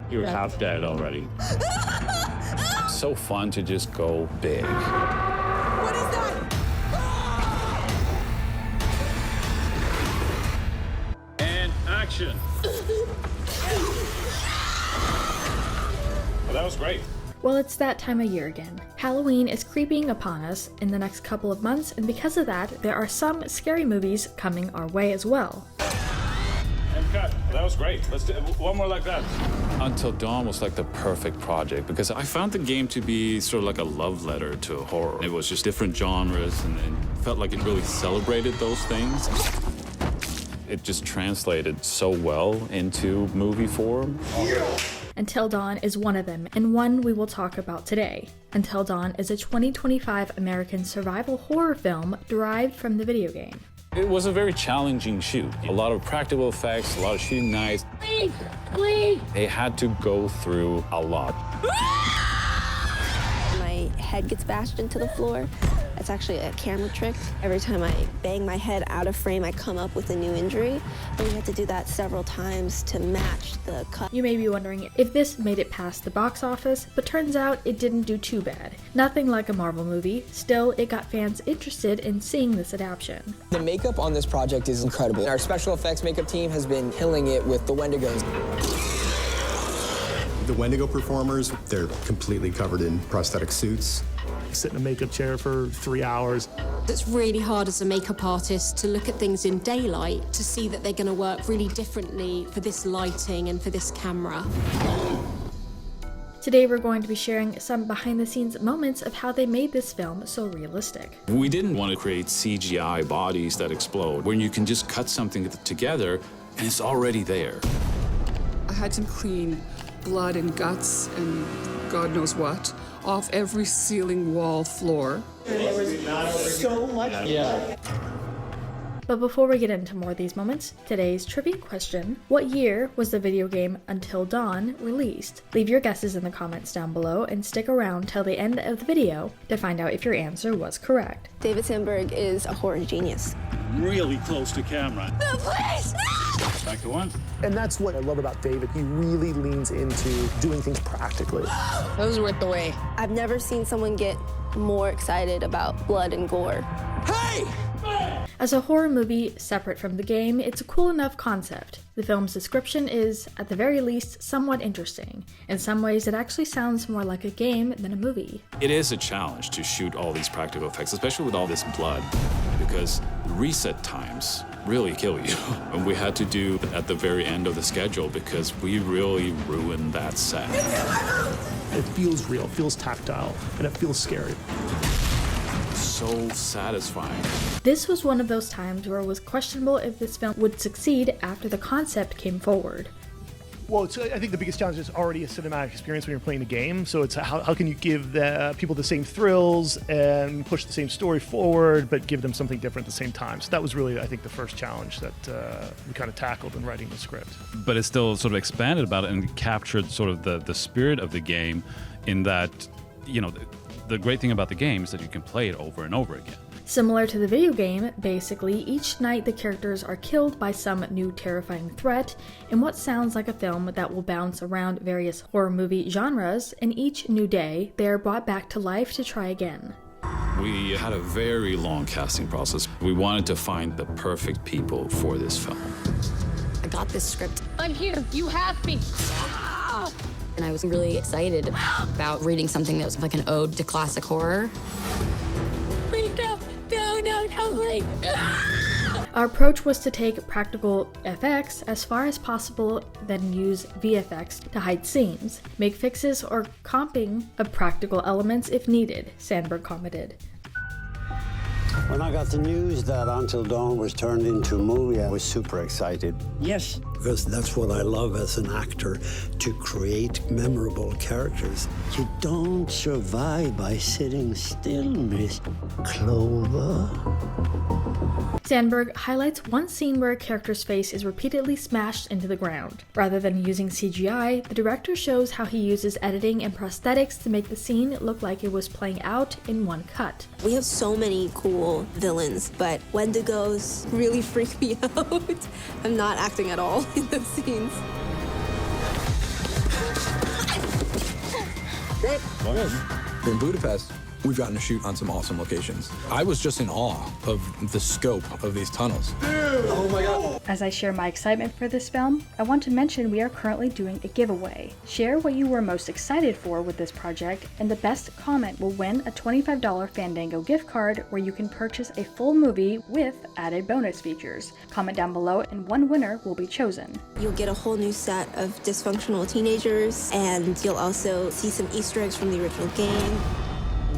You're half dead already. So fun to just go big. What is that? And action. Well, that was great. Well, it's that time of year again. Halloween is creeping upon us in the next couple of months, and because of that, there are some scary movies coming our way as well. And cut. That was great. Let's do one more like that. Until Dawn was like the perfect project because I found the game to be sort of like a love letter to horror. It was just different genres and felt like it really celebrated those things. It just translated so well into movie form. Until Dawn is one of them, and one we will talk about today. Until Dawn is a 2025 American survival horror film derived from the video game. It was a very challenging shoot. A lot of practical effects, a lot of shooting knives. Please. They had to go through a lot. My head gets bashed into the floor. It's actually a camera trick. Every time I bang my head out of frame, I come up with a new injury. And we had to do that several times to match the cut. You may be wondering if this made it past the box office, but turns out it didn't do too bad. Nothing like a Marvel movie, still it got fans interested in seeing this adaptation. The makeup on this project is incredible. Our special effects makeup team has been killing it with the 𝘧𝘠𝘅𝘍𝑔𝑜s. The 𝘧𝘠𝑔𝑜 performers, they're completely covered in prosthetic suits. Sit in a makeup chair for 3 hours. It's really hard as a makeup artist to look at things in daylight to see that they're going to work really differently for this lighting and for this camera. Today we're going to be sharing some behind-the-scenes moments of how they made this film so realistic. We didn't want to create CGI bodies that explode, when you can just cut something together and it's already there. I had to clean blood and guts and God knows what off every ceiling, wall, floor. There was so much blood. But before we get into more of these moments, today's trivia question: what year was the video game Until Dawn released? Leave your guesses in the comments down below and stick around till the end of the video to find out if your answer was correct. David Sandberg is a horror genius. Really close to camera. No, please! Back to one. And that's what I love about David. He really leans into doing things practically. That was worth the wait. I've never seen someone get more excited about blood and gore. Hey! As a horror movie separate from the game, it's a cool enough concept. The film's description is, at the very least, somewhat interesting. In some ways, it actually sounds more like a game than a movie. It is a challenge to shoot all these practical effects, especially with all this blood, because reset times really kill you. And we had to do it at the very end of the schedule because we really ruined that set. It feels real, it feels tactile, and it feels scary. So satisfying. This was one of those times where it was questionable if this film would succeed after the concept came forward. Well, I think the biggest challenge is already a cinematic experience when you're playing the game. So it's how can you give the people the same thrills and push the same story forward, but give them something different at the same time. So that was really, I think, the first challenge that we kind of tackled in writing the script. But it still sort of expanded about it and captured sort of the spirit of the game in that, you know, the great thing about the game is that you can play it over and over again. Similar to the video game, basically, each night the characters are killed by some new terrifying threat in what sounds like a film that will bounce around various horror movie genres, and each new day they are brought back to life to try again. We had a very long casting process. We wanted to find the perfect people for this film. I got this script. I'm here. You have me. And I was really excited about reading something that was like an ode to classic horror. Please, no, please. Our approach was to take practical FX as far as possible, then use VFX to hide seams, make fixes or comping of practical elements if needed, Sandberg commented. When I got the news that Until Dawn was turned into a movie, I was super excited. Yes. Because that's what I love as an actor, to create memorable characters. You don't survive by sitting still, Miss Clover. Sandberg highlights one scene where a character's face is repeatedly smashed into the ground. Rather than using CGI, the director shows how he uses editing and prosthetics to make the scene look like it was playing out in one cut. We have so many cool villains, but 𝘧𝘠𝘅𝘍𝑔𝑜s really freak me out. I'm not acting at all in those scenes. Great. In Budapest, we've gotten to shoot on some awesome locations. I was just in awe of the scope of these tunnels. Oh my God. As I share my excitement for this film, I want to mention we are currently doing a giveaway. Share what you were most excited for with this project, and the best comment will win a $25 Fandango gift card where you can purchase a full movie with added bonus features. Comment down below and one winner will be chosen. You'll get a whole new set of dysfunctional teenagers, and you'll also see some Easter eggs from the original game.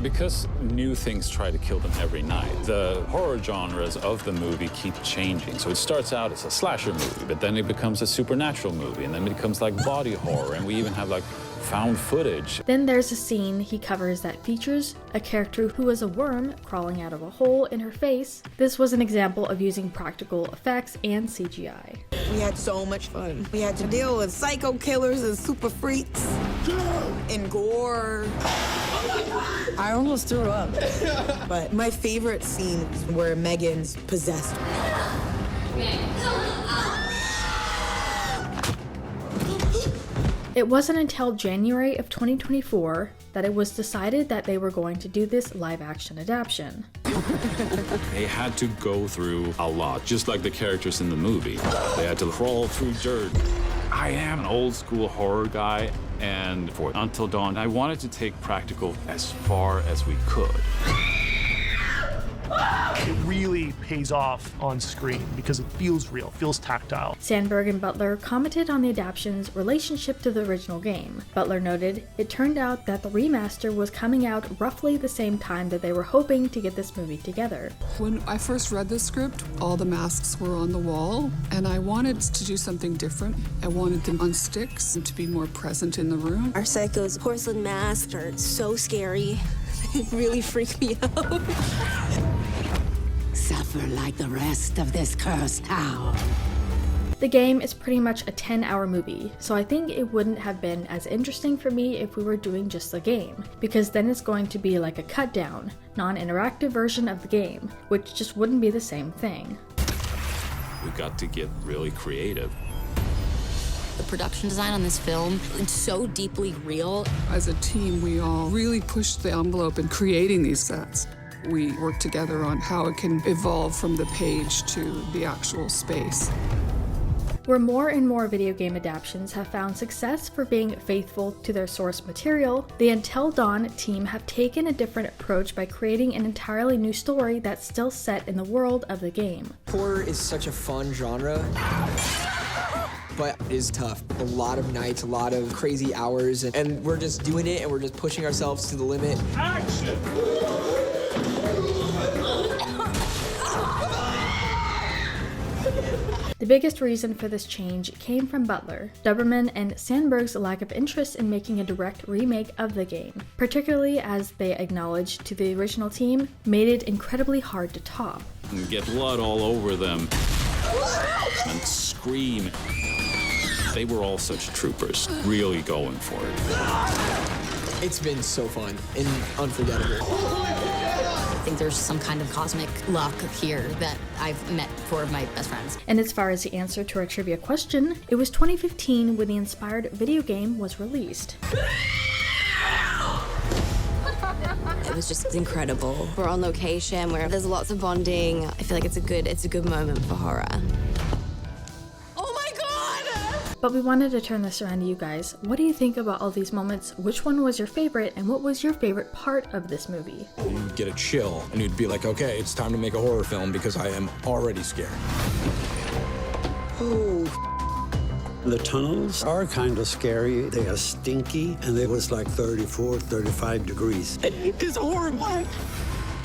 Because new things try to kill them every night, the horror genres of the movie keep changing. So it starts out as a slasher movie, but then it becomes a supernatural movie, and then it becomes like body horror, and we even have like found footage. Then there's a scene he covers that features a character who is a worm crawling out of a hole in her face. This was an example of using practical effects and CGI. We had so much fun. We had to deal with psycho killers and super freaks and gore. I almost threw up. But my favorite scene is where Megan's possessed. It wasn't until January of 2024 that it was decided that they were going to do this live-action adaptation. They had to go through a lot, just like the characters in the movie. They had to crawl through dirt. I am an old school horror guy, and for Until Dawn, I wanted to take practical as far as we could. It really pays off on screen because it feels real, feels tactile. Sandberg and Butler commented on the adaptation's relationship to the original game. Butler noted, it turned out that the remaster was coming out roughly the same time that they were hoping to get this movie together. When I first read the script, all the masks were on the wall, and I wanted to do something different. I wanted them on sticks and to be more present in the room. Our Psycho's porcelain masks are so scary. They really freak me out. Suffer like the rest of this cursed town. The game is pretty much a 10-hour movie, so I think it wouldn't have been as interesting for me if we were doing just the game, because then it's going to be like a cut-down, non-interactive version of the game, which just wouldn't be the same thing. We got to get really creative. The production design on this film is so deeply real. As a team, we all really pushed the envelope in creating these sets. We worked together on how it can evolve from the page to the actual space. Where more and more video game adaptations have found success for being faithful to their source material, the Until Dawn team have taken a different approach by creating an entirely new story that's still set in the world of the game. Horror is such a fun genre, but it is tough. A lot of nights, a lot of crazy hours, and we're just doing it and we're just pushing ourselves to the limit. Action! The biggest reason for this change came from Butler, Duberman, and Sandberg's lack of interest in making a direct remake of the game, particularly as they acknowledged to the original team made it incredibly hard to top. And get blood all over them and scream. They were all such troopers, really going for it. It's been so fun and unforgettable. I think there's some kind of cosmic luck here that I've met four of my best friends. And as far as the answer to our trivia question, it was 2015 when the inspired video game was released. It was just incredible. We're on location where there's lots of bonding. I feel like it's a good moment for horror. But we wanted to turn this around to you guys. What do you think about all these moments? Which one was your favorite, and what was your favorite part of this movie? You'd get a chill, and you'd be like, okay, it's time to make a horror film because I am already scared. The tunnels are kind of scary. They are stinky, and it was like 34, 35 degrees. It is horrible.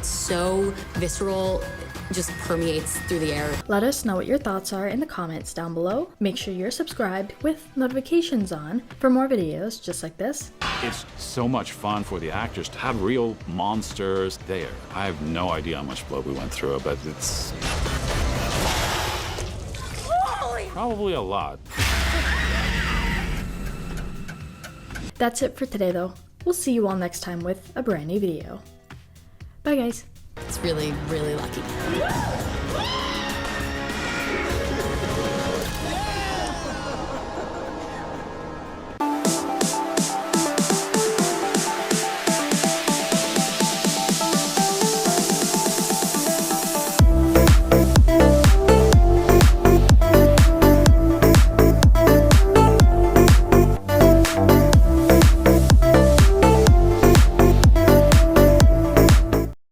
So visceral. Just permeates through the air. Let us know what your thoughts are in the comments down below. Make sure you're subscribed with notifications on for more videos just like this. It's so much fun for the actors to have real monsters there. I have no idea how much blood we went through, but it's probably a lot. That's it for today though. We'll see you all next time with a brand new video. Bye guys. It's really, really lucky.